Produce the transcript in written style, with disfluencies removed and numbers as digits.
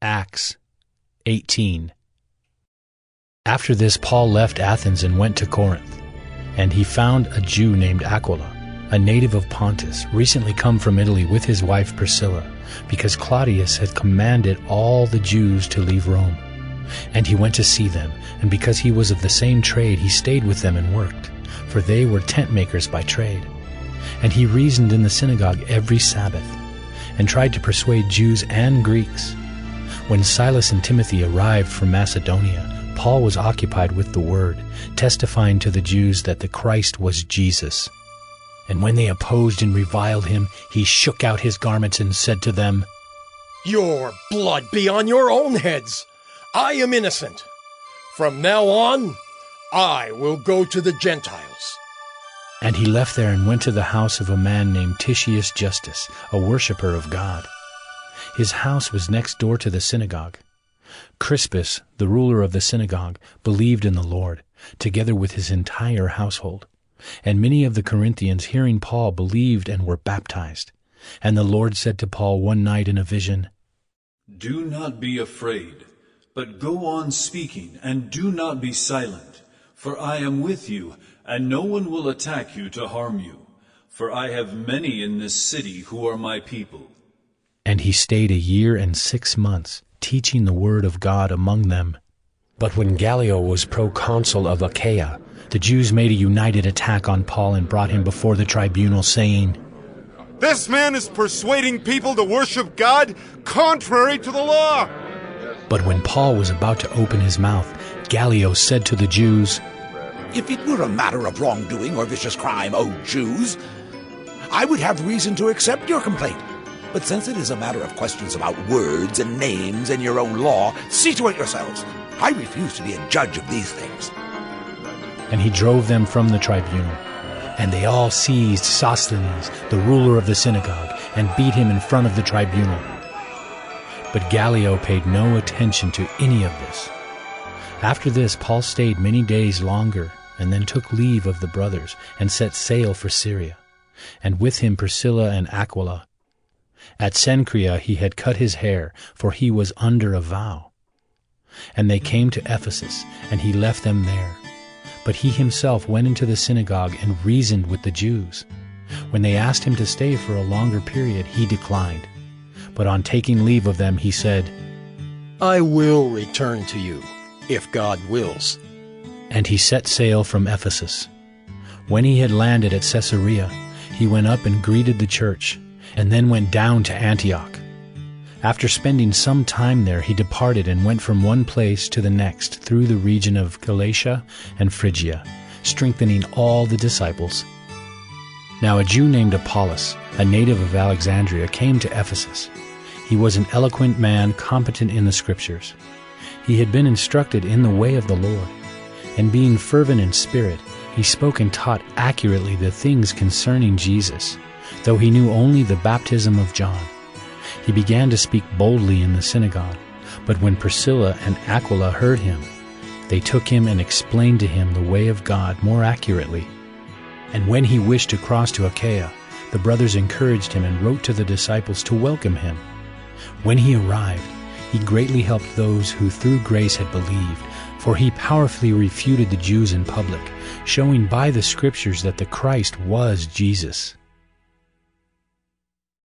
Acts 18. After this, Paul left Athens and went to Corinth, and he found a Jew named Aquila, a native of Pontus, recently come from Italy with his wife Priscilla, because Claudius had commanded all the Jews to leave Rome. And he went to see them, and because he was of the same trade, he stayed with them and worked, for they were tent makers by trade. And he reasoned in the synagogue every Sabbath, and tried to persuade Jews and Greeks. When Silas and Timothy arrived from Macedonia, Paul was occupied with the word, testifying to the Jews that the Christ was Jesus. And when they opposed and reviled him, he shook out his garments and said to them, "Your blood be on your own heads. I am innocent. From now on, I will go to the Gentiles." And he left there and went to the house of a man named Titius Justus, a worshipper of God. His house was next door to the synagogue. Crispus, the ruler of the synagogue, believed in the Lord, together with his entire household. And many of the Corinthians, hearing Paul, believed and were baptized. And the Lord said to Paul one night in a vision, "Do not be afraid, but go on speaking, and do not be silent. For I am with you, and no one will attack you to harm you. For I have many in this city who are my people." And he stayed 1 year and 6 months, teaching the word of God among them. But when Gallio was proconsul of Achaia, the Jews made a united attack on Paul and brought him before the tribunal, saying, "This man is persuading people to worship God contrary to the law." But when Paul was about to open his mouth, Gallio said to the Jews, "If it were a matter of wrongdoing or vicious crime, O Jews, I would have reason to accept your complaint. But since it is a matter of questions about words and names and your own law, see to it yourselves. I refuse to be a judge of these things." And he drove them from the tribunal. And they all seized Sosthenes, the ruler of the synagogue, and beat him in front of the tribunal. But Gallio paid no attention to any of this. After this, Paul stayed many days longer, and then took leave of the brothers, and set sail for Syria, and with him Priscilla and Aquila. At Cenchrea he had cut his hair, for he was under a vow. And they came to Ephesus, and he left them there. But he himself went into the synagogue and reasoned with the Jews. When they asked him to stay for a longer period, he declined. But on taking leave of them, he said, "I will return to you, if God wills." And he set sail from Ephesus. When he had landed at Caesarea, he went up and greeted the church, and then went down to Antioch. After spending some time there, he departed and went from one place to the next through the region of Galatia and Phrygia, strengthening all the disciples. Now a Jew named Apollos, a native of Alexandria, came to Ephesus. He was an eloquent man, competent in the Scriptures. He had been instructed in the way of the Lord, and being fervent in spirit, he spoke and taught accurately the things concerning Jesus, though he knew only the baptism of John. He began to speak boldly in the synagogue, but when Priscilla and Aquila heard him, they took him and explained to him the way of God more accurately. And when he wished to cross to Achaia, the brothers encouraged him and wrote to the disciples to welcome him. When he arrived, he greatly helped those who through grace had believed, for he powerfully refuted the Jews in public, showing by the Scriptures that the Christ was Jesus.